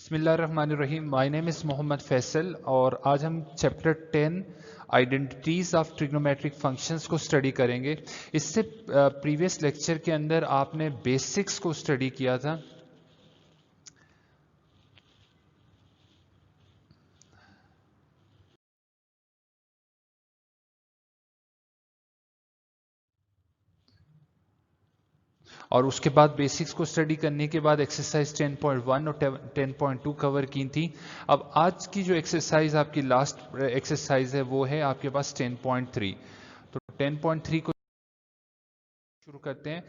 बिस्मिल्लाहिर्रहमानिर्रहीम। My name is Mohammad Faisal और आज हम chapter 10 identities of trigonometric functions को स्टडी करेंगे। इससे प्रीवियस लेक्चर के अंदर आपने बेसिक्स को स्टडी किया था। और उसके बाद बेसिक्स को स्टडी करने के बाद एक्सरसाइज 10.1 और 10.2 कवर की थी। अब आज की जो एक्सरसाइज आपकी लास्ट एक्सरसाइज है वो है आपके पास 10.3। तो 10.3 को शुरू करते हैं।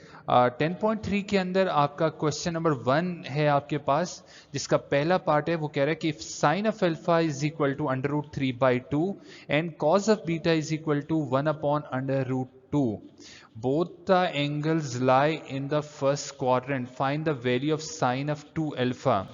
10.3 के अंदर आपका क्वेश्चन नंबर 1 है आपके पास, जिसका पहला पार्ट है वो कह रहा है कि if sine of alpha is equal to √3/2 and cos of beta is equal to 1/√2, both the angles lie in the first quadrant, find the value of sine of 2 alpha।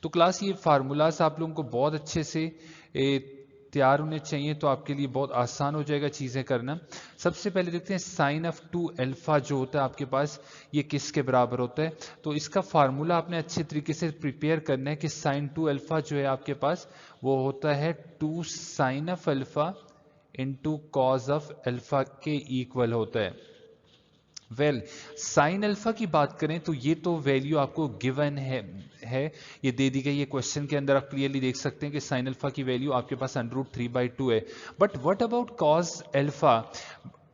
तो क्लास ये formulas आप लोगों को बहुत अच्छे से तैयार होने चाहिए, तो आपके लिए बहुत आसान हो जाएगा चीज़ें करना। सबसे पहले देखते हैं साइन ऑफ 2 अल्फा जो होता है आपके पास, ये किसके बराबर होता है। तो इसका फार्मूला आपने अच्छे तरीके से प्रिपेयर करना है कि साइन 2 अल्फा जो है आपके पास वो होता है 2 sine of alpha into cos of alpha के इक्वल होता है। साइन अल्फा की बात करें तो ये तो वैल्यू आपको गिवन है, ये दे दी गई है क्वेश्चन के अंदर। आप क्लियरली देख सकते हैं कि साइन अल्फा की वैल्यू आपके पास √3/2 है। But what about cos alpha?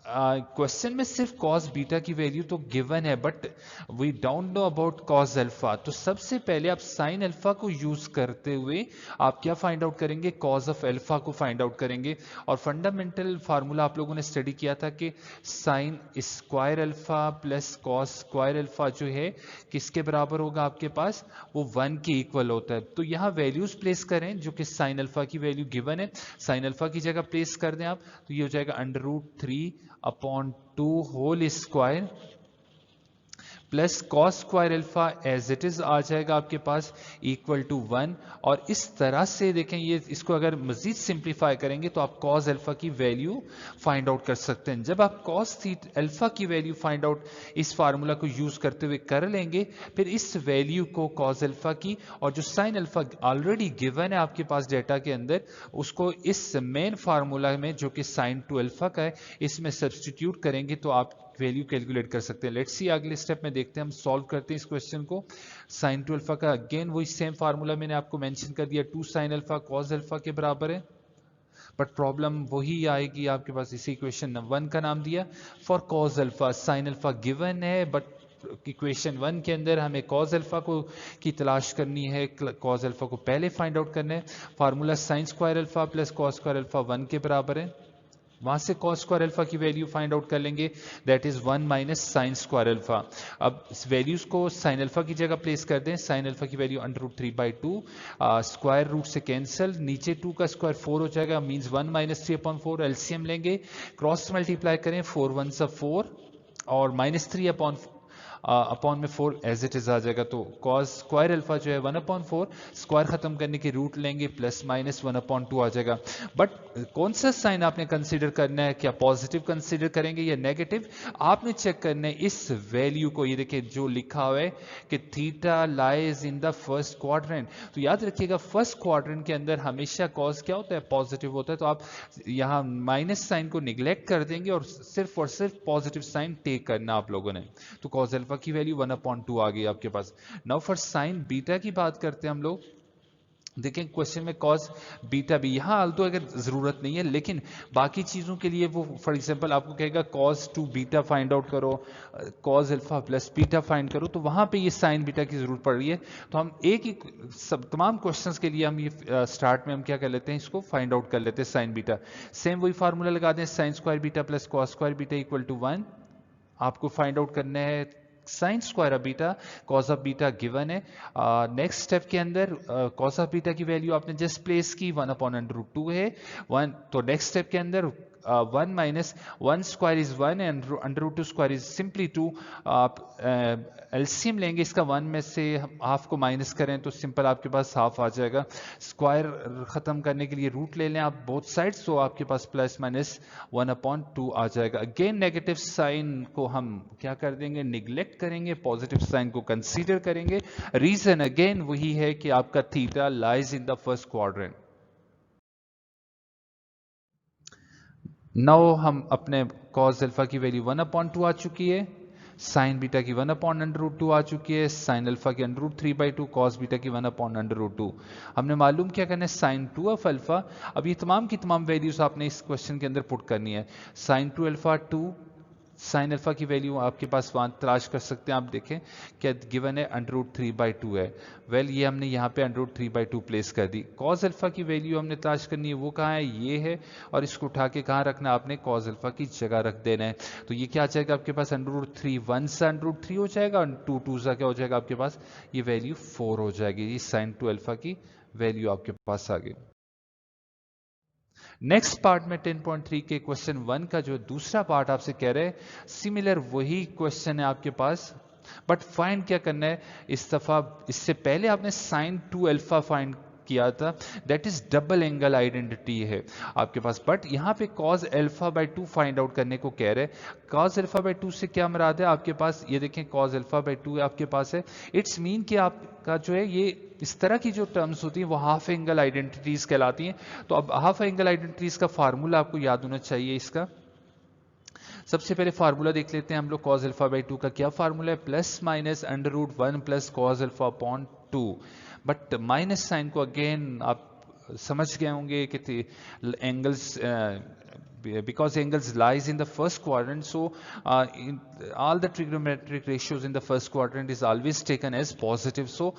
Question में सिर्फ कॉस बीटा की वैल्यू तो गिवन है, but we don't know about cos alpha. तो सबसे पहले आप साइन अल्फा को यूज करते हुए आप क्या फाइंड आउट करेंगे, कॉस ऑफ अल्फा को फाइंड आउट करेंगे। और फंडामेंटल फार्मूला आप लोगों ने स्टडी किया था कि sign square alpha plus cos square alpha जो है किसके बराबर होगा आपके पास, वो 1 के इक्वल होता है। तो यहाँ वैल्यूज प्लेस करें जो कि साइन अल्फा की वैल्यू गिवन है, साइन अल्फा की जगह प्लेस कर दें आप, तो ये हो जाएगा √3/2 whole square plus cos square alpha as it is आ जाएगा आपके पास इक्वल टू 1। और इस तरह से देखें, ये इसको अगर मजीद सिंप्लीफाई करेंगे तो आप कॉस अल्फा की वैल्यू फाइंड आउट कर सकते हैं। जब आप कॉस अल्फा की वैल्यू फाइंड आउट इस फार्मूला को यूज करते हुए कर लेंगे, फिर इस वैल्यू को कॉस अल्फा की और जो साइन अल्फा ऑलरेडी गिवन है आपके पास डेटा के अंदर, उसको इस मेन फार्मूला में जो कि साइन 2 अल्फा का है इसमें सब्सटीट्यूट करेंगे तो आप वैल्यू कैलकुलेट कर सकते हैं। लेट्स सी अगले स्टेप में देखते हैं, हम सॉल्व करते हैं इस क्वेश्चन को। साइन 2 अल्फा का अगेन वही सेम फार्मूला मैंने आपको मेंशन कर दिया, 2 साइन अल्फा कॉस अल्फा के बराबर है। बट प्रॉब्लम वही आएगी आपके पास, इसी इक्वेशन 1 का नाम दिया for cos alpha. Sine alpha given है बट इक्वेशन 1 के अंदर हमें कॉस अल्फा को की तलाश करनी है, कॉस अल्फा को पहले फाइंड आउट करना है। Formula sign square alpha plus cos square alpha 1 के बराबर है। वहां से कॉस स्क्वायर अल्फा की वैल्यू फाइंड आउट कर लेंगे, that is 1 minus sine square alpha. अब इस वैल्यूज को साइन अल्फा की जगह प्लेस कर दें। साइन अल्फा की वैल्यू √3/2, स्क्वायर रूट से कैंसिल, नीचे 2 का स्क्वायर 4 हो जाएगा, मींस 1 माइनस 3/4। एलसीएम लेंगे, क्रॉस मल्टीप्लाई करें, 4 1 4 और -3 अपॉन में 4 एज इट इज आ जाएगा। तो कॉस स्क्वायर अल्फा जो है 1/4, स्क्वायर खत्म करने के रूट लेंगे, प्लस माइनस 1/2 आ जाएगा। बट कौन सा साइन आपने कंसीडर करना है, क्या पॉजिटिव कंसीडर करेंगे या नेगेटिव, आपने चेक करना है इस वैल्यू को। ये देखिए जो लिखा हुआ है कि theta lies in the first quadrant, तो याद रखिएगा फर्स्ट क्वाड्रेंट के अंदर हमेशा कॉस क्या होता है, पॉजिटिव होता है। तो आप यहाँ माइनस साइन को निग्लेक्ट कर देंगे और सिर्फ पॉजिटिव साइन टेक करना आप लोगों ने। तो कॉस अल्फा की वैल्यू 1/2 आ गई आपके पास। नाउ फॉर साइन बीटा की बात करते हैं हम लोग। देखें क्वेश्चन में कॉस बीटा भी यहाँ आल्तो अगर जरूरत नहीं है, लेकिन बाकी चीजों के लिए वो फॉर एग्जांपल आपको कहेगा कॉस 2 बीटा फाइंड आउट करो, cos alpha plus beta find करो, तो वहां पे ये साइन बीटा की जरूरत पड़ रही है। तो हम एक ही सब तमाम क्वेश्चंस के लिए हम ये स्टार्ट में हम क्या कर लेते हैं, इसको फाइंड आउट कर लेते हैं साइन बीटा। सेम वही फार्मूला लगा दें, sine square beta plus cos square beta equal to 1। आपको फाइंड आउट करना है sine square of beta, cos of beta given है। नेक्स्ट स्टेप के अंदर कॉस ऑफ बीटा की वैल्यू आपने जस्ट प्लेस की, 1/√2 है 1। तो नेक्स्ट स्टेप के अंदर 1 minus 1 square is 1 and under root 2 square is simply 2। आप एलसीएम लेंगे इसका 1 में से हाफ को माइनस करें तो सिंपल आपके पास हाफ आ जाएगा। स्क्वायर खत्म करने के लिए रूट ले लें आप बोथ साइड्स, तो आपके पास प्लस माइनस 1/2 आ जाएगा। अगेन नेगेटिव साइन को हम क्या कर देंगे, निग्लेक्ट करेंगे, पॉजिटिव साइन को कंसीडर करेंगे। रीजन अगेन वही है कि आपका theta lies in the first quadrant. Now हम अपने कॉस अल्फा की वैल्यू 1/2 आ चुकी है, साइन बीटा की 1/√2 आ चुकी है, साइन अल्फा की √3/2, कॉस बीटा की 1/√2। हमने मालूम क्या करना है, साइन 2 ऑफ अल्फा। अब ये तमाम की तमाम वैल्यूज आपने इस क्वेश्चन के अंदर पुट करनी है। साइन 2 अल्फा 2, साइन अल्फा की वैल्यू आपके पास वहां तलाश कर सकते हैं। आप देखें क्या गिवन है, √3/2 है। वेल ये हमने यहाँ पे √3/2 प्लेस कर दी। कॉस अल्फा की वैल्यू हमने तलाश करनी है, वो कहाँ है, ये है, और इसको उठा के कहाँ रखना है, आपने कॉस अल्फा की जगह रख देना है। तो ये क्या आ जाएगा आपके पास, √3 1 से √3 हो जाएगा, और 2 2 सा क्या हो जाएगा आपके पास, ये वैल्यू 4 हो जाएगी। ये साइन 2 अल्फा की वैल्यू आपके पास आ गई। नेक्स्ट पार्ट में 10.3 के क्वेश्चन 1 का जो दूसरा पार्ट आपसे कह रहे हैं, सिमिलर वही क्वेश्चन है आपके पास, बट फाइंड क्या करना है इस दफा। इससे पहले आपने साइन 2 अल्फा फाइंड किया था, that is double angle identity है आपके पास, बट यहां पे cos alpha by 2 find out करने को कह रहे हैं। कॉस अल्फा बाय 2 से क्या मुराद है आपके पास, ये देखें कॉस अल्फा बाय 2 आपके पास है। इट्स मीन कि आपका जो है ये इस तरह की जो टर्म्स होती हैं वो हाफ एंगल आइडेंटिटीज कहलाती हैं। तो अब हाफ एंगल आइडेंटिटीज का फार्मूला आपको याद होना चाहिए। इसका सबसे पहले फार्मूला देख लेते हैं हम लोग। कॉस अल्फा बाय 2 का क्या फार्मूला है, plus minus √1 plus cos alpha upon 2। But minus sine को अगेन आप समझ गए होंगे कि angles, because angles lies in the first quadrant, so all the trigonometric ratios in the first quadrant is always taken as positive, so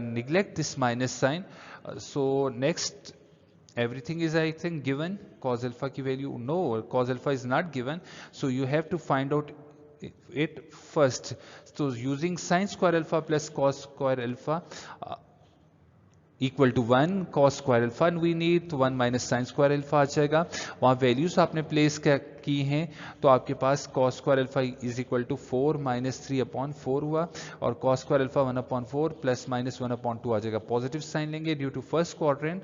neglect this minus sign. So next, everything is I think given. Cos alpha की value, no, cos alpha is not given, so you have to find out it first. So using sin square alpha plus cos square alpha equal to 1 cos square alpha, and we need, तो 1 minus sine square alpha आ जाएगा। वहाँ values आपने place की हैं, तो आपके पास cos square alpha is equal to 4 minus 3/4 हुआ, और cos square alpha 1/4 plus minus 1/2 आ जाएगा। पॉजिटिव साइन लेंगे due to first quadrant.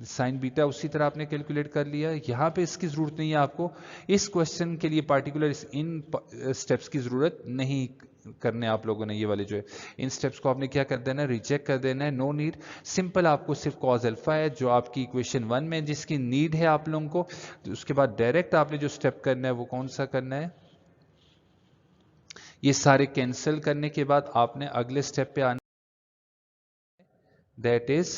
Sine beta उसी तरह आपने कैलकुलेट कर लिया। यहाँ पे इसकी जरूरत नहीं है आपको, इस क्वेश्चन के लिए पार्टिकुलर इन स्टेप्स की जरूरत नहीं करने आप लोगों ने, ये वाले जो है इन स्टेप्स को आपने क्या कर देना है, रिजेक्ट कर देना है, नो नीड। सिंपल आपको सिर्फ कॉस अल्फा है जो आपकी इक्वेशन 1 में जिसकी नीड है आप लोगों को, तो उसके बाद डायरेक्ट आपने जो स्टेप करना है वो कौन सा करना है, ये सारे कैंसिल करने के बाद आपने अगले स्टेप पे आना, दैट इज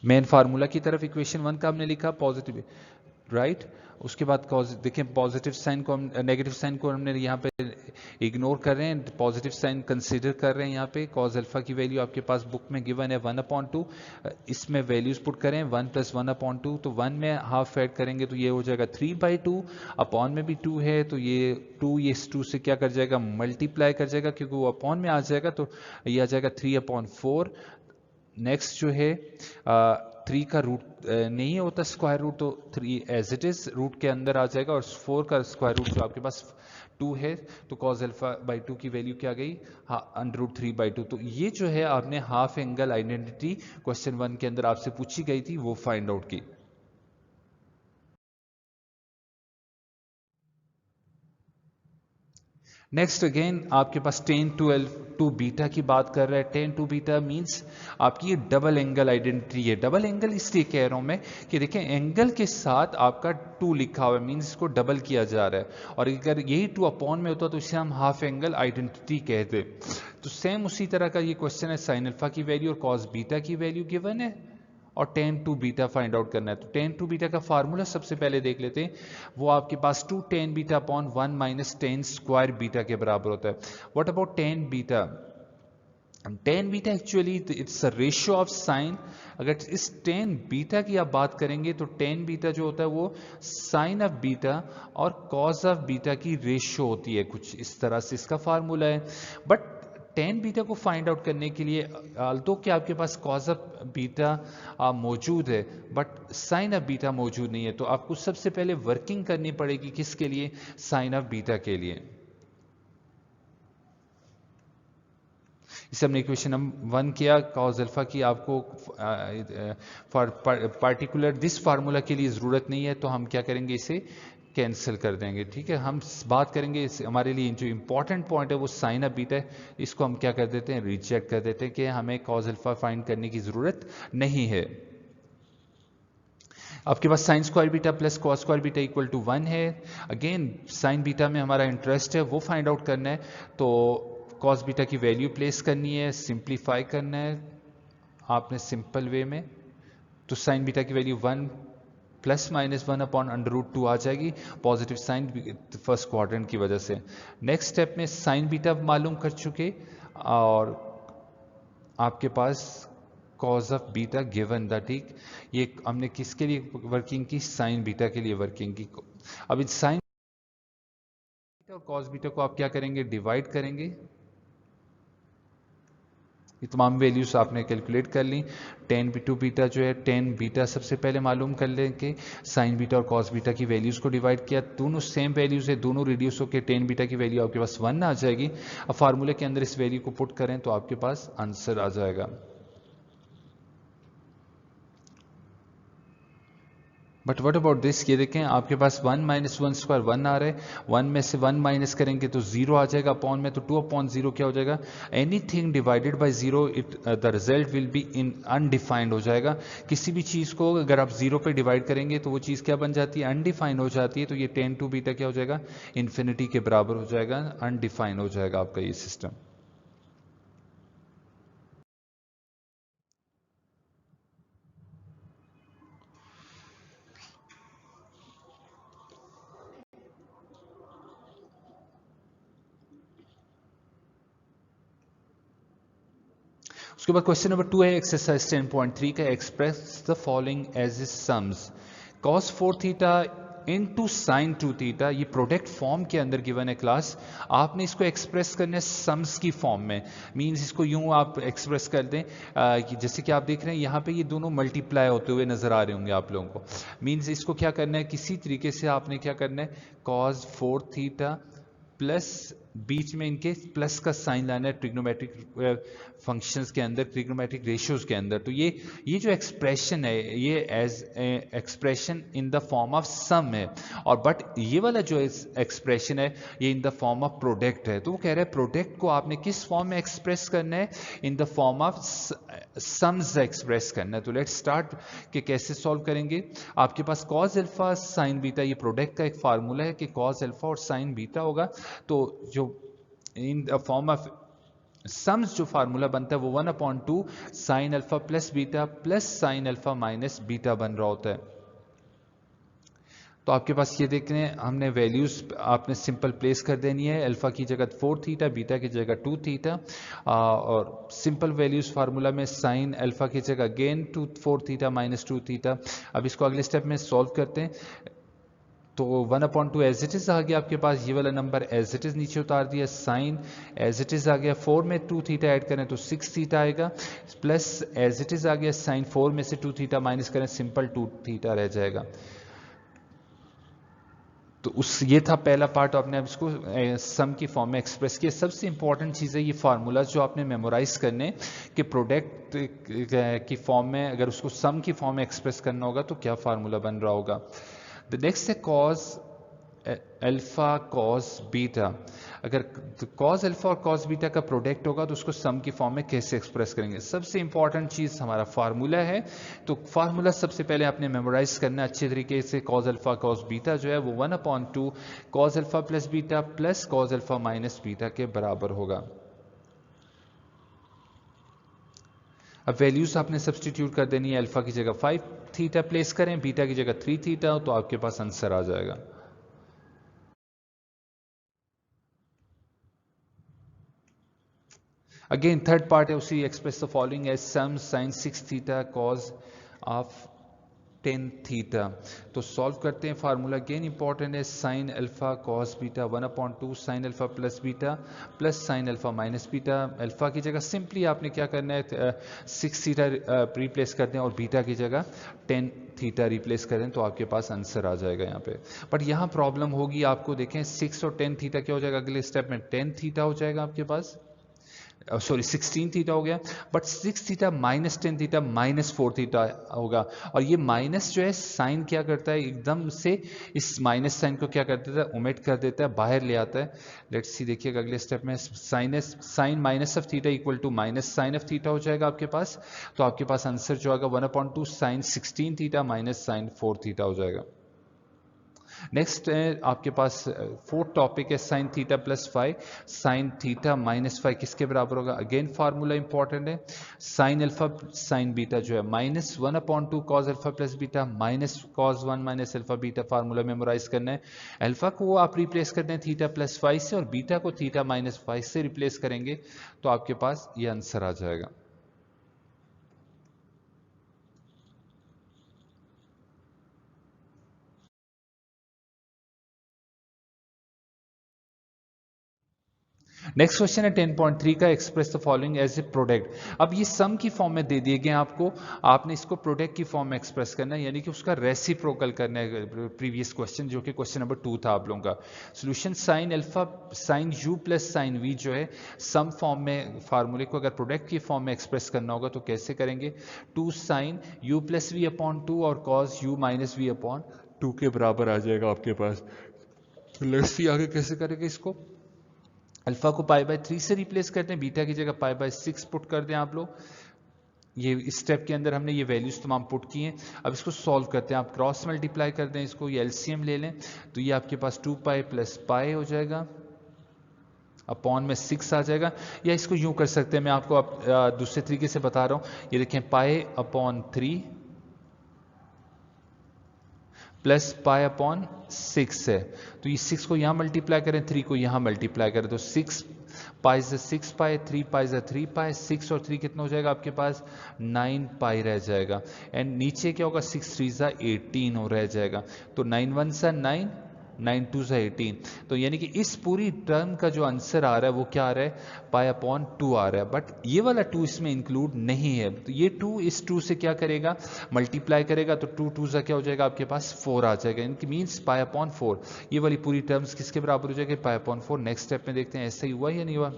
मेन फार्मूला की तरफ। इक्वेशन 1 का हमने लिखा पॉजिटिव, राइट। उसके बाद देखें पॉजिटिव साइन को, हम नेगेटिव साइन को हमने यहाँ पे इग्नोर कर रहे हैं, पॉजिटिव साइन कंसीडर कर रहे हैं। यहाँ पे कॉस अल्फा की वैल्यू आपके पास बुक में गिवन है 1/2, इसमें वैल्यूज पुट करें 1 + 1/2, तो 1 में हाफ ऐड करेंगे तो ये हो जाएगा 3/2, अपॉन में भी 2 है तो ये 2 ये 2 से क्या कर जाएगा, मल्टीप्लाई कर जाएगा, क्योंकि वो अपॉन में आ जाएगा तो ये आ जाएगा 3/4। नेक्स्ट जो है 3 का रूट नहीं होता स्क्वायर रूट, तो 3 एज इट इज रूट के अंदर आ जाएगा, और 4 का स्क्वायर रूट जो आपके पास 2 है, तो cos अल्फा बाई 2 की वैल्यू क्या गई, √3/2। तो ये जो है आपने हाफ एंगल आइडेंटिटी क्वेश्चन 1 के अंदर आपसे पूछी गई थी, वो फाइंड आउट की। नेक्स्ट अगेन आपके पास tan टू बीटा की बात कर रहा है। tan टू बीटा मीन्स आपकी ये डबल एंगल आइडेंटिटी है। डबल एंगल इसलिए कह रहा हूं मैं कि देखें एंगल के साथ आपका 2 लिखा हुआ है, मीन्स इसको डबल किया जा रहा है, और अगर यही 2 अपॉन में होता तो इसे हम हाफ एंगल आइडेंटिटी कहते। तो सेम उसी तरह का ये क्वेश्चन है, साइन अल्फा की वैल्यू और कॉस बीटा की वैल्यू गिवन है और tan two beta find out करना है। तो tan टू बीटा का फार्मूला सबसे पहले देख लेते हैं, वो आपके पास 2 tan beta upon 1 minus tan square beta के बराबर होता है। What about tan beta? tan beta actually it's a ratio of sine. अगर इस tan बीटा की आप बात करेंगे तो tan बीटा जो होता है वो साइन ऑफ बीटा और कॉस ऑफ बीटा की रेशियो होती है, कुछ इस तरह से इसका फार्मूला है। बट टेन बीटा को फाइंड आउट करने के लिए तो कि आपके पास कॉज ऑफ बीटा मौजूद है बट साइन ऑफ बीटा मौजूद नहीं है, तो आपको सबसे पहले वर्किंग करनी पड़ेगी किसके लिए, साइन ऑफ बीटा के लिए। इसे हमने इक्वेशन नंबर 1 किया कॉज अल्फा की, आपको फॉर पार्टिकुलर दिस फार्मूला के लिए ज़रूरत नहीं है, तो हम क्या करेंगे, इसे कैंसिल कर देंगे। ठीक है, हम बात करेंगे हमारे लिए जो इंपॉर्टेंट पॉइंट है वो साइन ऑफ बीटा है, इसको हम क्या कर देते हैं, रिजेक्ट कर देते हैं कि हमें कॉज अल्फा फाइंड करने की ज़रूरत नहीं है। आपके पास sine square beta plus cos square beta equal to 1 है। अगेन साइन बीटा में हमारा इंटरेस्ट है वो फाइंड आउट करना है, तो कॉस बीटा की वैल्यू प्लेस करनी है, सिंप्लीफाई करना है आपने सिंपल वे में, तो साइन बीटा की value 1 plus minus 1 upon under root 2 आ जाएगी, पॉजिटिव साइन फर्स्ट क्वाड्रेंट की वजह से। नेक्स्ट स्टेप में साइन बीटा मालूम कर चुके और आपके पास cos of beta given the, ठीक, ये हमने किसके लिए वर्किंग की, साइन बीटा के लिए वर्किंग की। अब इस साइन बीटा और कॉस बीटा को आप क्या करेंगे, डिवाइड करेंगे। ये तमाम वैल्यूज आपने कैलकुलेट कर ली। टेन टू बीटा जो है, टेन बीटा सबसे पहले मालूम कर लेंगे, साइन बीटा और कॉस बीटा की वैल्यूज को डिवाइड किया, दोनों सेम वैल्यूज है, दोनों रिड्यूस होकर टेन बीटा की वैल्यू आपके पास 1 आ जाएगी। अब फार्मूले के अंदर इस वैल्यू को पुट करें तो आपके पास आंसर आ जाएगा। बट व्हाट अबाउट दिस, ये देखें आपके पास 1 माइनस 1 स्क्वायर 1 आ रहा है, 1 में से 1 माइनस करेंगे तो 0 आ जाएगा अपॉन में, तो 2 अपॉन 0 क्या हो जाएगा, anything divided by 0 it the result will be in undefined हो जाएगा। किसी भी चीज़ को अगर आप 0 पे डिवाइड करेंगे तो वो चीज़ क्या बन जाती है, अनडिफाइंड हो जाती है। तो ये 10 टू बीटा क्या हो जाएगा, इन्फिनिटी के बराबर हो जाएगा, अनडिफाइंड हो जाएगा आपका ये सिस्टम। उसके बाद क्वेश्चन नंबर 2 है एक्सरसाइज 10.3 का, express the following as is sums cos 4 theta into sin 2 theta. ये प्रोडक्ट फॉर्म के अंदर गिवन है क्लास, आपने इसको एक्सप्रेस करना है सम्स की फॉर्म में। मींस इसको यूं आप एक्सप्रेस कर दें जैसे कि आप देख रहे हैं यहाँ पे ये दोनों मल्टीप्लाई होते हुए नजर आ रहे होंगे आप लोगों को। मींस इसको क्या करना है, किसी तरीके से आपने क्या करना है, cos 4 थीटा प्लस बीच में इनके प्लस का साइन लाना है ट्रिग्नोमेट्रिक फंक्शंस के अंदर, ट्रिग्नोमेट्रिक रेशियोज के अंदर। तो ये जो एक्सप्रेशन है ये as expression in the form of sum है, और बट ये वाला जो एक्सप्रेशन है ये in the form of product है। तो वो कह रहा है प्रोडक्ट को आपने किस फॉर्म में एक्सप्रेस करना है, इन the form of sums express करना है। तो लेट्स स्टार्ट कि कैसे सॉल्व करेंगे। आपके पास कॉस अल्फा साइन बीटा, ये प्रोडक्ट का एक फार्मूला है कि कॉस अल्फा और साइन बीटा होगा, तो जो इन द फॉर्म ऑफ सम्स जो फार्मूला बनता है वो 1/2 sine alpha plus beta plus sine alpha minus beta बन रहा होता है। तो आपके पास ये देख रहे हैं हमने वैल्यूज आपने सिंपल प्लेस कर देनी है, अल्फा की जगह 4 थीटा, बीटा की जगह 2 थीटा, और सिंपल वैल्यूज फार्मूला में साइन अल्फा की जगह अगेन 4 थीटा माइनस 2 थीटा। अब इसको अगले स्टेप में सॉल्व करते हैं, तो 1/2 एज इट इज आ गया आपके पास, ये वाला नंबर एज इट इज नीचे उतार दिया, साइन एज इट इज आ गया, 4 में 2 थीटा ऐड करें तो 6 थीटा आएगा, प्लस एज इट इज आ गया साइन 4 में से 2 थीटा माइनस करें सिंपल 2 थीटा रह जाएगा। तो ये था पहला पार्ट, आपने अब इसको सम की फॉर्म में एक्सप्रेस किया। सबसे इंपॉर्टेंट चीज़ है ये फार्मूला जो आपने मेमोराइज करने कि प्रोडक्ट की फॉर्म में अगर उसको सम की फॉर्म में एक्सप्रेस करना होगा तो क्या फार्मूला बन रहा होगा। द नेक्स्ट है कॉस अल्फा कॉस बीटा। अगर कॉस अल्फा और कॉस बीटा का प्रोडक्ट होगा तो उसको सम की फॉर्म में कैसे एक्सप्रेस करेंगे। सबसे इंपॉर्टेंट चीज हमारा फार्मूला है, तो फार्मूला सबसे पहले आपने मेमोराइज करना अच्छे तरीके से। कॉस अल्फा कॉस बीटा जो है वो 1/2 cos alpha plus beta plus cos alpha minus beta के बराबर होगा। अब वैल्यूज आपने सब्सटीट्यूट कर देनी है, अल्फा की जगह 5 थीटा प्लेस करें, बीटा की जगह 3 थीटा, तो आपके पास आंसर आ जाएगा। अगेन थर्ड पार्ट है उसी, express the following as sum sine 6 theta cos of ten theta. तो सॉल्व करते हैं, फार्मूला अगेन इंपॉर्टेंट है, sine alpha cos beta 1/2 sine alpha plus beta plus sine alpha minus beta. Alpha की जगह simply आपने क्या करना है, 6 थीटा रिप्लेस कर दें और बीटा की जगह 10 थीटा रिप्लेस करें तो आपके पास आंसर आ जाएगा यहाँ पे। बट यहाँ प्रॉब्लम होगी आपको, देखें 6 और 10 थीटा क्या हो जाएगा, अगले स्टेप में 10 थीटा हो जाएगा आपके पास, सॉरी 16 थीटा हो गया, but 6 theta minus 10 theta minus 4 theta होगा। और ये माइनस जो है साइन क्या करता है, एकदम से इस माइनस साइन को क्या कर देता है, ओमिट कर देता है, बाहर ले आता है। लेट्स सी, देखिएगा अगले स्टेप में sine minus of theta equal to minus sine of theta हो जाएगा आपके पास। तो आपके पास आंसर जो आएगा 1/2 sine 16 theta minus sine 4 theta हो जाएगा। नेक्स्ट आपके पास फोर्थ टॉपिक है sine theta plus five. Sine theta minus five किसके बराबर होगा, अगेन फार्मूला इंपॉर्टेंट है, साइन अल्फा साइन बीटा जो है -1/2 cos alpha plus beta minus cos 1 minus alpha beta. Formula memorize करना है, अल्फा को आप रिप्लेस करते हैं थीटा प्लस फाइव से और बीटा को थीटा माइनस फाइव से रिप्लेस करेंगे तो आपके पास ये आंसर आ जाएगा। नेक्स्ट क्वेश्चन है 10.3 का, express the following as a product. अब ये सम की फॉर्म में दे दिए गए आपको, आपने इसको प्रोडक्ट की फॉर्म में एक्सप्रेस करना है, यानी कि उसका रेसिप्रोकल करना है। प्रीवियस क्वेश्चन जो कि क्वेश्चन नंबर 2 था आप लोगों का। Solution sine alpha sine u plus sine v जो है सम फॉर्म में, फार्मूले को अगर प्रोडक्ट की फॉर्म में एक्सप्रेस करना होगा तो कैसे करेंगे, 2 sine u plus v upon 2 और cos u minus v upon 2 के बराबर आ जाएगा आपके पास। लेट्स सी आगे कैसे करेंगे इसको। अल्फा को π/3 से रिप्लेस करते हैं, बीटा की जगह π/6 पुट कर दें आप लोग। ये इस स्टेप के अंदर हमने ये वैल्यूज तमाम पुट की हैं। अब इसको सॉल्व करते हैं, आप क्रॉस मल्टीप्लाई कर दें इसको, ये एलसीएम ले लें तो ये आपके पास 2π + π हो जाएगा, अपॉन में 6 आ जाएगा। या इसको यूं कर सकते हैं, मैं आपको दूसरे तरीके से बता रहा हूं, ये देखें π/3 प्लस π/6 है, तो ये 6 को यहाँ मल्टीप्लाई करें, 3 को यहाँ मल्टीप्लाई करें तो 6 पाई से 6 पाई, 3 पाई से 3 पाई, 6 और 3 कितना हो जाएगा आपके पास 9 पाई रह जाएगा। एंड नीचे क्या होगा, 6 3 सा 18 हो रह जाएगा, तो 9 1 सा 9, 9 2 सा 18। तो यानी कि इस पूरी टर्म का जो आंसर आ रहा है वो क्या आ रहा है, π/2 आ रहा है। बट ये वाला 2 इसमें इंक्लूड नहीं है, तो ये 2 इस 2 से क्या करेगा, मल्टीप्लाई करेगा, तो 2 2 सा क्या हो जाएगा आपके पास 4 आ जाएगा, इनकी मीन्स π/4। ये वाली पूरी टर्म्स किसके बराबर हो जाएगी, π/4। नेक्स्ट स्टेप में देखते हैं ऐसा ही हुआ या नहीं हुआ।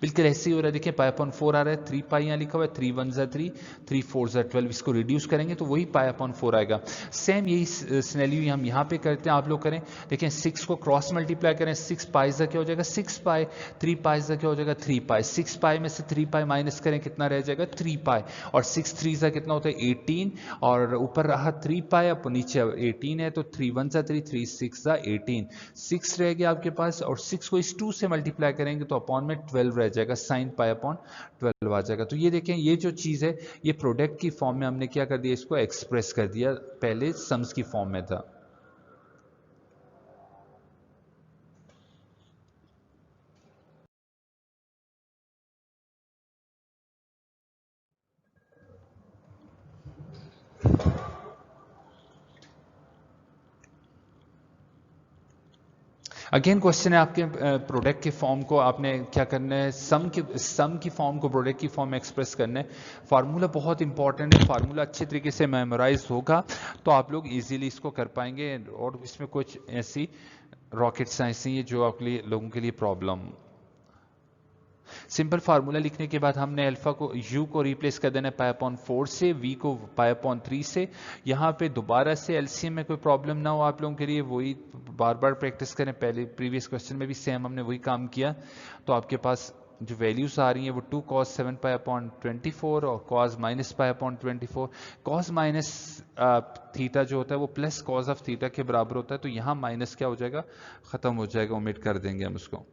बिल्कुल ऐसे ही हो रहा है, देखिए π/4 आ रहा है, 3 पाई यहाँ लिखा हुआ है, 3 1 सा 3, 3 4 सा 12, इसको रिड्यूस करेंगे तो वही π/4 आएगा। सेम यही सिनेरियो हम यहाँ पे करते हैं, आप लोग करें। देखें 6 को क्रॉस मल्टीप्लाई करें, 6 पाई सा क्या हो जाएगा 6 पाई, 3 पाई सा क्या हो जाएगा 3 पाई, 6 पाई में से 3 पाई माइनस करें कितना रह जाएगा 3 पाई, और 6 3 सा कितना होता है 18, और ऊपर रहा 3 पाई, अब नीचे 18 है तो 3 1 सा 3, 3 6 सा 18, 6 रह गया आपके पास, और 6 को इस 2 से मल्टीप्लाई करेंगे तो अपॉन में 12 रह जाएगा, साइन π/12 आ जाएगा। तो ये देखें, ये जो चीज़ है ये प्रोडक्ट की फॉर्म में हमने क्या कर दिया, इसको एक्सप्रेस कर दिया, पहले सम्स की फॉर्म में था। अगेन क्वेश्चन है आपके, प्रोडक्ट के फॉर्म को आपने क्या करना है, सम की फॉर्म को प्रोडक्ट की फॉर्म में एक्सप्रेस करना है। फार्मूला बहुत इंपॉर्टेंट है, फार्मूला अच्छे तरीके से मेमोराइज होगा तो आप लोग इजीली इसको कर पाएंगे, और इसमें कुछ ऐसी रॉकेट साइंस नहीं है जो आपके लिए लोगों के लिए प्रॉब्लम। सिंपल फार्मूला लिखने के बाद हमने अल्फा को u को रिप्लेस कर देना है π/4 से, v को π/3 से। यहाँ पे दोबारा से एलसीएम में कोई प्रॉब्लम ना हो आप लोगों के लिए, वही बार बार प्रैक्टिस करें, पहले प्रीवियस क्वेश्चन में भी सेम हमने वही काम किया। तो आपके पास जो वैल्यूज आ रही हैं वो 2 cos 7π/24 और cos -π/24। cos माइनस थीटा जो होता है वो प्लस cos ऑफ थीटा के बराबर होता है, तो यहाँ माइनस क्या हो जाएगा, खत्म हो जाएगा, ओमिट कर देंगे हम उसको।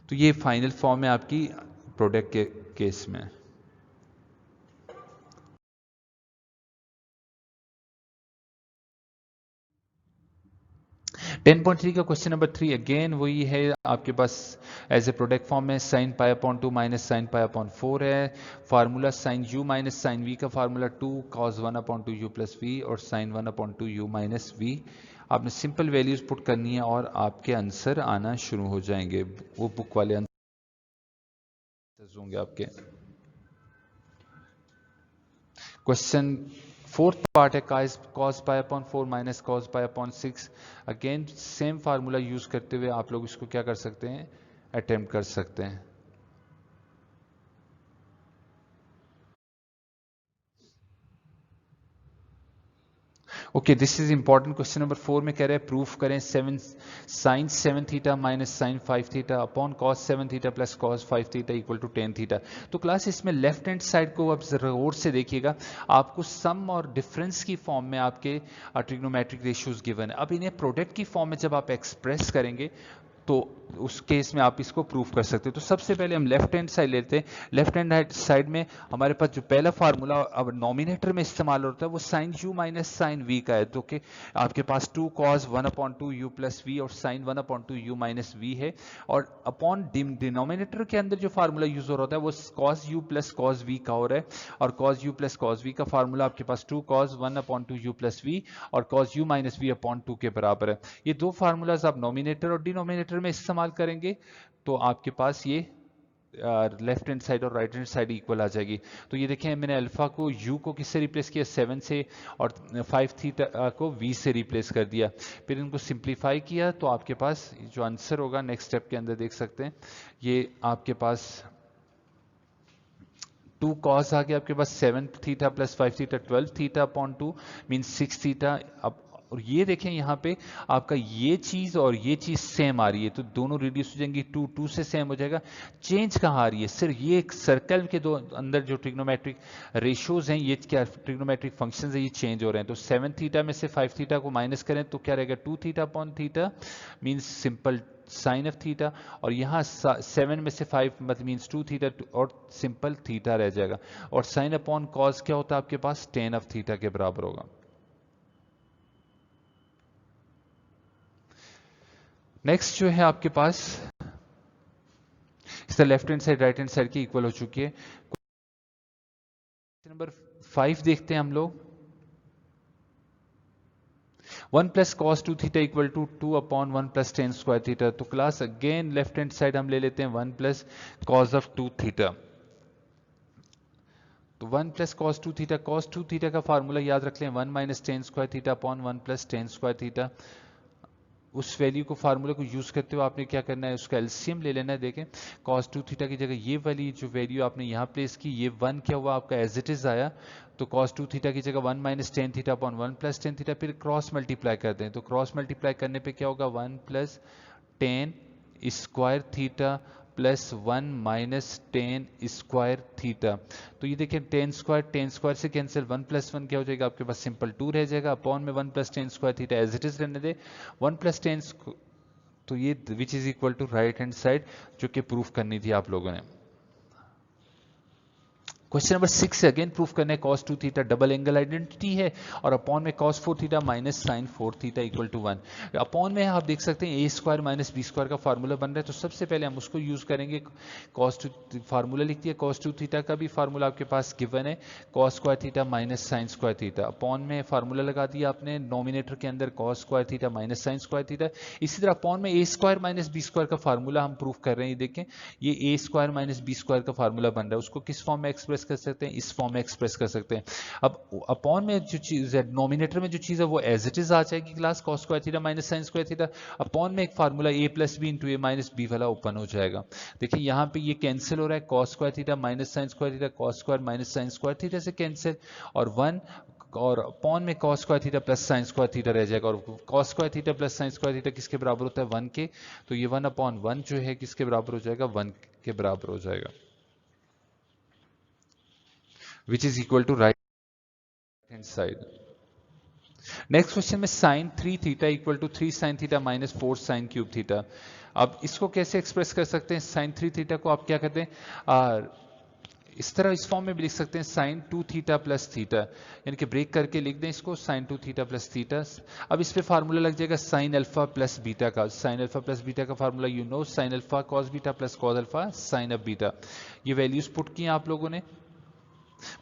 तो ये फाइनल फॉर्म है आपकी प्रोडक्ट के केस में। 10.3 का क्वेश्चन नंबर 3 अगेन वही है आपके पास एज ए प्रोडक्ट फॉर्म में sine pi upon 2 minus sine pi upon 4 है। Formula sine u minus sine v का formula 2 cos 1 upon 2 u plus v और sine 1 upon 2 u minus v. आपने simple values put करनी है और आपके answer आना शुरू हो जाएंगे, वो बुक वाले आंसर होंगे आपके। क्वेश्चन फोर्थ पार्ट है cos pi upon 4 minus cos pi upon 6। Again same formula use करते हुए आप लोग इसको क्या कर सकते हैं, अटेम्प्ट कर सकते हैं। Okay, this is important. Question number 4 में कह रहे हैं प्रूफ करें 7 sine 7 theta minus sine 5 theta upon cos 7 theta plus cos 5 theta equal to 10 theta. तो क्लास इसमें लेफ्ट हैंड साइड को आप गौर से देखिएगा, आपको सम और डिफरेंस की फॉर्म में आपके ट्रिग्नोमेट्रिक रेशियोज गिवन है। अब इन्हें प्रोडक्ट की फॉर्म में जब आप एक्सप्रेस करेंगे तो उस केस में आप इसको प्रूफ कर सकते हो। तो सबसे पहले हम लेफ्ट हैंड साइड लेते हैं। लेफ्ट हैंड साइड में हमारे पास जो पहला फार्मूला अब नॉमिनेटर में इस्तेमाल होता है वो sine u minus sine v का है। तो कि आपके पास 2 cos 1 upon 2 u plus v और sine 1 upon 2 u minus v है। और अपॉन डिनोमिनेटर के अंदर जो फार्मूला यूज हो रहा है वो cos u plus cos v का हो रहा है। और cos u plus cos v का फार्मूला आपके पास 2 cos 1 upon 2 u plus v और cos u minus v upon 2 के बराबर है। ये दो फार्मूलाज आप नॉमिनेटर और डिनोमिनेटर में इस्तेमाल करेंगे तो आपके पास ये लेफ्ट हैंड साइड और राइट हैंड साइड इक्वल आ जाएगी। तो ये देखें मैंने अल्फा को u को किससे रिप्लेस किया, 7 से, और 5 थीटा को v से रिप्लेस कर दिया। फिर इनको सिंप्लीफाई किया तो आपके पास जो आंसर होगा नेक्स्ट स्टेप के अंदर देख सकते हैं, ये आपके पास 2 cos आ गया आपके पास 7 theta plus 5 theta 12 theta upon 2 mean 6 theta. अब और ये देखें यहाँ पे आपका ये चीज और ये चीज सेम आ रही है तो दोनों रिड्यूस हो जाएंगी, 2 2 से सेम हो जाएगा। चेंज कहाँ आ रही है, सिर्फ ये एक सर्कल के दो अंदर जो ट्रिग्नोमेट्रिक रेशियोज हैं, ये क्या ट्रिग्नोमेट्रिक फंक्शंस हैं, ये चेंज हो रहे हैं। तो 7 थीटा में से 5 थीटा को माइनस करें तो क्या रहेगा, 2 theta upon theta means simple sine of theta. और यहाँ 7 में से 5 मतलब मीन्स 2 थीटा और सिंपल थीटा रह जाएगा। और साइन अपॉन कॉस क्या होता है आपके पास, टेन ऑफ थीटा के बराबर होगा। नेक्स्ट जो है आपके पास इस left hand side right hand side की इक्वल हो चुकी है। नंबर 5 देखते हैं हम लोग। 1 plus cos 2 theta equal to 2 upon 1 plus ten square theta. तो class again left hand side हम ले लेते हैं 1 प्लस कॉस ऑफ 2 थीटा। तो 1 plus cos 2 theta, cos 2 theta का फार्मूला याद रख लें 1 minus ten square theta upon 1 plus ten square theta. उस वैल्यू को फार्मूले को यूज करते हुए आपने क्या करना है, उसका एलसीएम ले लेना है। देखें cos 2 थीटा की जगह ये वाली जो वैल्यू आपने यहाँ प्लेस की, ये 1 क्या हुआ आपका एज इट इज आया। तो cos 2 थीटा की जगह 1 minus tan theta upon 1 plus tan theta, फिर क्रॉस मल्टीप्लाई कर दें तो क्रॉस मल्टीप्लाई करने पे क्या होगा 1 plus ten square theta plus 1 minus ten square theta. तो ये देखिए टेन स्क्वायर से कैंसिल, 1 प्लस 1 क्या हो जाएगा आपके पास, सिंपल 2 रह जाएगा अपॉन में 1 plus ten square theta as it is रहने दे 1 प्लस टेन। तो ये which is equal to right hand side जो कि प्रूफ करनी थी आप लोगों ने। क्वेश्चन नंबर 6 से अगेन प्रूफ करने cos 2 theta double angle identity है और अपॉन में cos 4 theta minus sine 4 theta equal to 1। Upon में आप देख सकते हैं a square minus b square का फार्मूला बन रहा है। तो सबसे पहले हम उसको यूज करेंगे। cos 2 फार्मूला लिख दिया, cos 2 थीटा का भी फार्मूला आपके पास गिवन है cos square theta minus sine square theta. Upon में फार्मूला लगा दिया आपने नॉमिनेटर के अंदर cos square theta minus sine square theta. इसी तरह अपॉन में ए स्क्वायर माइनस बी स्क्वायर का फार्मूला हम प्रूफ कर रहे हैं। देखें ये ए स्क्वायर माइनस बी स्क्वायर का फार्मूला बन रहा है, उसको किस फॉर्म में एक्सप्रेस कर सकते हैं, इस फॉर्म में एक्सप्रेस कर सकते हैं। अब अपॉन में जो चीज है नॉमिनेटर में जो चीज है वो एज इट इज आ जाएगी class cos square theta minus sine square theta. Upon में एक formula a plus b into a minus b वाला ओपन हो जाएगा। देखिए यहाँ पे ये कैंसिल हो रहा है, cos square theta minus sine square theta cos square minus sine square theta से कैंसिल, और 1 और अपॉन में cos square theta plus sign square theta रह जाएगा। और cos square theta plus sign square theta किसके बराबर होता है, 1 के। तो ये 1 अपॉन 1 जो है किसके बराबर हो जाएगा, 1 के बराबर हो जाएगा, which is equal to right hand side. Next question में sine 3 theta equal to 3 sine theta minus 4 sine cube theta. अब इसको कैसे एक्सप्रेस कर सकते हैं, साइन 3 थीटा को आप क्या करते हैं, इस तरह इस फॉर्म में भी लिख सकते हैं साइन 2 थीटा प्लस थीटा, यानी कि ब्रेक करके लिख दें इसको साइन 2 थीटा प्लस थीटा। अब इस पे फार्मूला लग जाएगा साइन अल्फा प्लस बीटा का। साइन अल्फा प्लस बीटा का formula you know, sign alpha cos beta plus cos alpha sign of beta. ये वैल्यूज पुट की आप लोगों ने,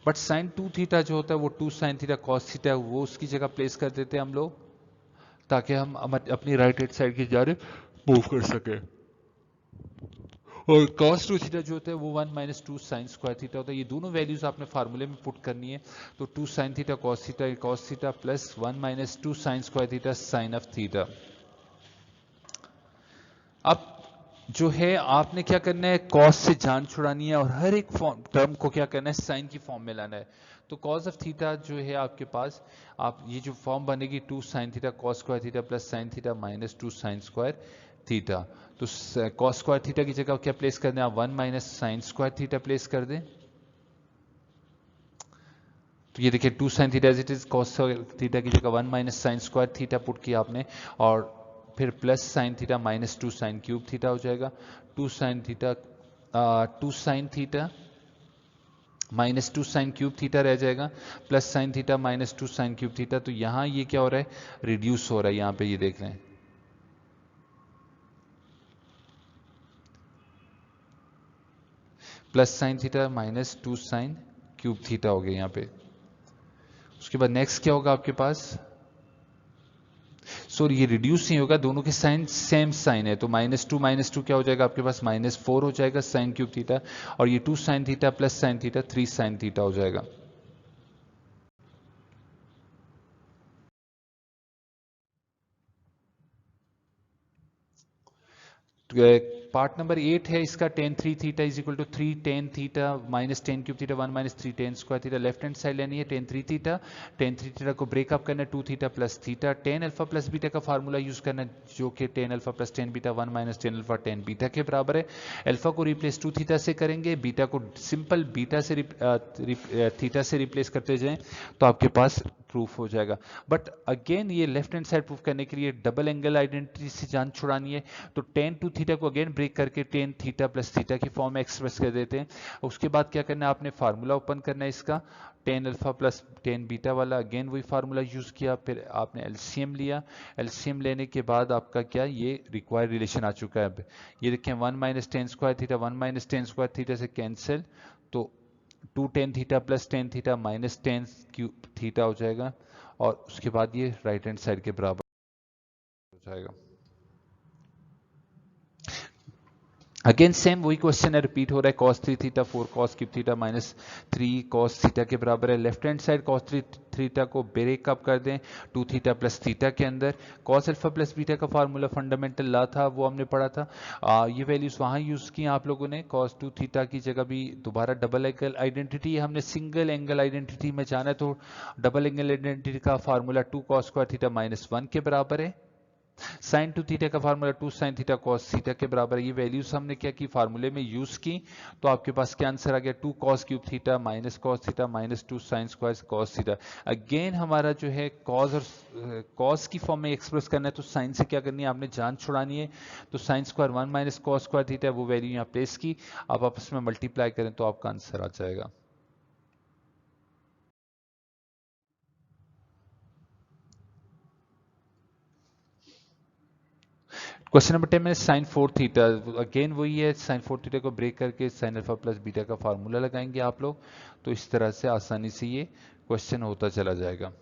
बट साइन 2 थीटा जो होता है वो 2 साइन थीटा कॉस थीटा वो उसकी जगह प्लेस कर देते हैं हम लोग, ताकि हम अपनी राइट हैंड साइड की जानिब मूव कर सके। और cos 2 थीटा जो होता है वो 1 माइनस 2 साइन स्क्वायर थीटा होता है। ये दोनों वैल्यूज आपने फार्मूले में पुट करनी है। तो 2 sine theta cos theta plus 1 minus 2 sine square theta sine of theta. अब जो है आपने क्या करना है, कॉस से जान छुड़ानी है और हर एक फॉर्म टर्म को क्या करना है, साइन की फॉर्म में लाना है। तो कॉस ऑफ थीटा जो है आपके पास, आप ये जो फॉर्म बनेगी 2 sine theta cos square theta plus sine theta minus 2 sine square theta. तो कॉस स्क्वायर थीटा की जगह क्या प्लेस कर दें आप, 1 minus sine square theta place कर दें। तो ये देखिए 2 sine theta as it is, cos theta की जगह 1 minus sine square theta put किया आपने, और फिर plus sine theta minus 2 sine cube theta हो जाएगा। 2 sine theta 2 sine theta minus 2 sine cube theta रह जाएगा, plus sine theta minus 2 sine cube theta. तो यहां ये क्या हो रहा है, रिड्यूस हो रहा है, यहां पे ये देख रहे हैं। Plus sine theta minus 2 sine cube theta हो गया यहां पे। उसके बाद नेक्स्ट क्या होगा आपके पास, सॉरी ये रिड्यूस नहीं होगा, दोनों के साइन सेम साइन है। तो माइनस टू क्या हो जाएगा आपके पास, -4 हो जाएगा साइन क्यूब थीटा, और ये 2 sine theta plus sine theta 3 sine theta हो जाएगा। पार्ट नंबर 8 है इसका, tan 3 theta is equal to 3 tan theta minus tan cube theta 1 minus 3 tan square theta. Left hand side लेनी है tan 3 थीटा, tan 3 थीटा को breakup करना है 2 theta plus theta. tan alpha plus beta का formula use करना है, जो कि tan alpha plus tan beta 1 minus tan alpha tan beta के बराबर है। अल्फा को रिप्लेस 2 थीटा से करेंगे, बीटा को सिंपल बीटा से थीटा से रिप्लेस करते जाएं तो आपके पास प्रूफ हो जाएगा। बट अगेन ये लेफ्ट हैंड साइड प्रूफ करने के लिए डबल एंगल आइडेंटिटी से जान छुड़ानी है। तो tan 2 थीटा को अगेन ब्रेक करके tan थीटा प्लस थीटा की फॉर्म में एक्सप्रेस कर देते हैं। उसके बाद क्या करना है, आपने फार्मूला ओपन करना है इसका, tan alpha plus tan beta वाला, अगेन वही फार्मूला यूज किया, फिर आपने एलसीएम लिया। एलसीएम लेने के बाद आपका क्या, ये रिक्वायर्ड रिलेशन आ चुका है। अब ये देखें 1 minus ten square theta 1 minus ten square theta से कैंसिल, तो 2 tan theta plus tan theta minus tan cube theta हो जाएगा, और उसके बाद ये राइट हैंड साइड के बराबर हो जाएगा। अगेन सेम वही क्वेश्चन है, रिपीट हो रहा है। cos 3 theta 4 cos cube theta minus 3 cos theta के बराबर है। Left hand side cos 3 theta को ब्रेकअप कर दें 2 थीटा प्लस थीटा के अंदर। cos अल्फा प्लस बीटा का फार्मूला फंडामेंटल ला था, वो हमने पढ़ा था। ये वैल्यूज वहां यूज की आप लोगों ने। cos 2 थीटा की जगह भी दोबारा डबल एंगल आइडेंटिटी, हमने सिंगल एंगल आइडेंटिटी में जाना है, तो डबल एंगल आइडेंटिटी का formula 2 cos square theta minus 1 के बराबर है। साइन 2 थीटा का formula 2 sine theta cos theta के बराबर है। ये वैल्यूज हमने क्या की, फार्मूले में यूज की, तो आपके पास क्या आंसर आ गया, 2 cos cube theta minus cos theta minus 2 sine square cos theta. Again हमारा जो है cos और cos की फॉर्म में एक्सप्रेस करना है, तो साइन से क्या करनी है, आपने जान छुड़ानी है। तो sine square 1 minus cos square theta, वो वैल्यू यहाँ प्लेस की, आप आपस में मल्टीप्लाई करें तो आपका आंसर आ जाएगा। क्वेश्चन नंबर 10 में साइन 4 थीटा, अगेन वही है, साइन 4 थीटा को ब्रेक करके साइन अल्फा प्लस बीटा का फार्मूला लगाएंगे आप लोग, तो इस तरह से आसानी से ये क्वेश्चन होता चला जाएगा।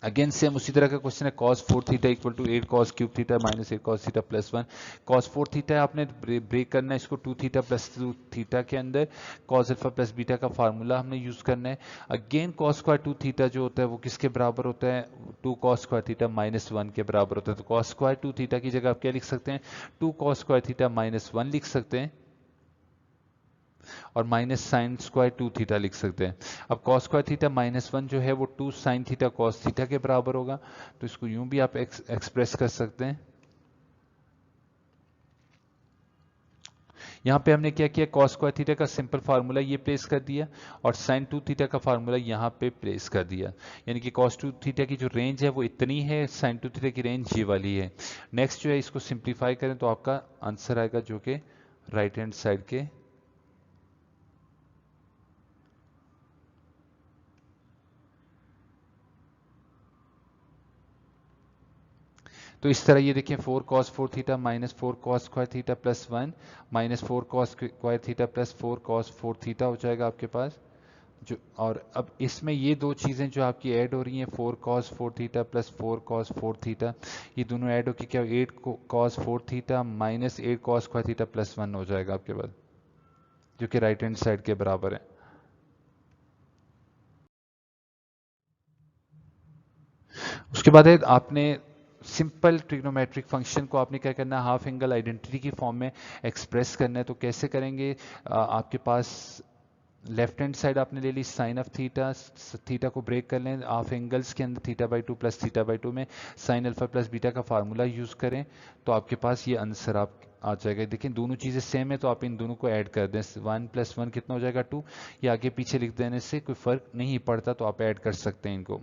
अगेन सेम उसी तरह का क्वेश्चन है, cos 4 theta equal to 8 cos cube theta minus 8 cos theta plus 1। cos 4 theta है, आपने ब्रेक करना है इसको 2 थीटा प्लस 2 थीटा के अंदर। cos अल्फा प्लस बीटा का फार्मूला हमने यूज करना है। अगेन cos स्क्वायर 2 थीटा जो होता है वो किसके बराबर होता है, 2 cos स्क्वायर थीटा माइनस 1 के बराबर होता है। तो cos स्क्वायर 2 थीटा की जगह आप क्या लिख सकते हैं, 2 cos स्क्वायर थीटा माइनस 1 लिख सकते हैं, और माइनस साइन स्क्वायर 2 थीटा लिख सकते हैं। अब cos स्क्वायर थीटा माइनस 1 जो है वो 2 साइन थीटा cos थीटा के बराबर होगा, तो इसको यूं भी आप एक्सप्रेस कर सकते हैं। यहाँ पे हमने क्या किया, कॉस स्क्वायर थीटा का सिंपल फार्मूला ये प्लेस कर दिया और साइन 2 थीटा का फार्मूला यहाँ पे प्लेस कर दिया, यानी कि कॉस 2 थीटा की जो रेंज है वो इतनी है, साइन 2 थीटा की रेंज ये वाली है। नेक्स्ट जो है इसको सिंप्लीफाई करें तो आपका आंसर आएगा जो कि राइट हैंड साइड के तो इस तरह ये देखिए 4 cos 4 theta minus 4 cos square theta plus 1 minus 4 cos square theta plus 4 cos 4 theta हो जाएगा आपके पास जो। और अब इसमें ये दो चीज़ें जो आपकी ऐड हो रही हैं 4 cos 4 theta plus 4 cos 4 theta, ये दोनों ऐड होकर क्या 8 cos 4 theta minus 8 cos square theta plus 1 हो जाएगा आपके पास, जो कि राइट हैंड साइड के बराबर है। उसके बाद है आपने सिंपल ट्रिग्नोमेट्रिक फंक्शन को आपने क्या करना है, हाफ एंगल आइडेंटिटी की फॉर्म में एक्सप्रेस करना है। तो कैसे करेंगे, आपके पास लेफ्ट हैंड साइड आपने ले ली साइन ऑफ थीटा, थीटा को ब्रेक कर लें हाफ एंगल्स के अंदर theta by 2 plus theta by 2 में साइन अल्फा प्लस बीटा का फार्मूला यूज करें तो आपके पास ये आंसर आप आ जाएगा। देखिए दोनों चीज़ें सेम है तो आप इन दोनों को ऐड कर दें, 1 प्लस 1 कितना हो जाएगा 2, ये आगे पीछे लिख देने से कोई फर्क नहीं पड़ता तो आप ऐड कर सकते हैं इनको।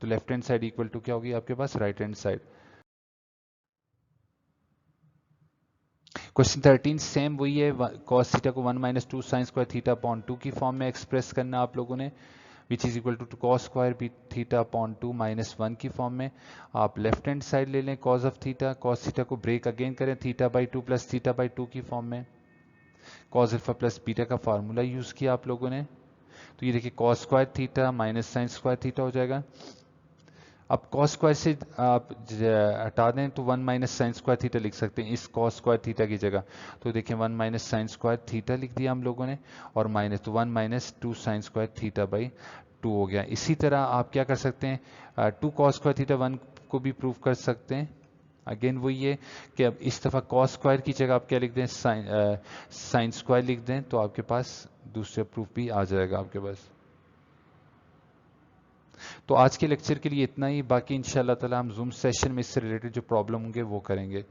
तो left hand side equal to क्या होगी आपके पास, right hand side. Question 13 same वही है, cos थीटा को 1 minus 2 sine square theta upon 2 की फॉर्म में एक्सप्रेस करना आप लोगों ने, which is equal to cos square theta upon 2 minus 1 की फॉर्म में। आप लेफ्ट हैंड साइड ले लें cos of theta, cos theta को ब्रेक अगेन करें theta by 2 plus theta by 2 की फॉर्म में, cos अल्फा प्लस बीटा का फार्मूला यूज किया आप लोगों ने। तो ये देखिए cos square theta minus sine square theta हो जाएगा। अब cos स्क्वायर से आप हटा दें तो 1 माइनस साइन स्क्वायर थीटा लिख सकते हैं इस cos स्क्वायर थीटा की जगह। तो देखिए 1 माइनस साइन स्क्वायर थीटा लिख दिया हम लोगों ने और माइनस तो 1 minus 2 sine square theta by 2 हो गया। इसी तरह आप क्या कर सकते हैं, 2 cos स्क्वायर थीटा 1 को भी प्रूव कर सकते हैं। अगेन वही है कि अब इस दफ़ा cos स्क्वायर की जगह आप क्या लिख दें, साइन स्क्वायर लिख दें तो आपके पास दूसरा प्रूफ भी आ जाएगा आपके पास। तो आज के लेक्चर के लिए इतना ही, बाकी इंशाल्लाह ताला हम जूम सेशन में इससे रिलेटेड जो प्रॉब्लम होंगे वो करेंगे।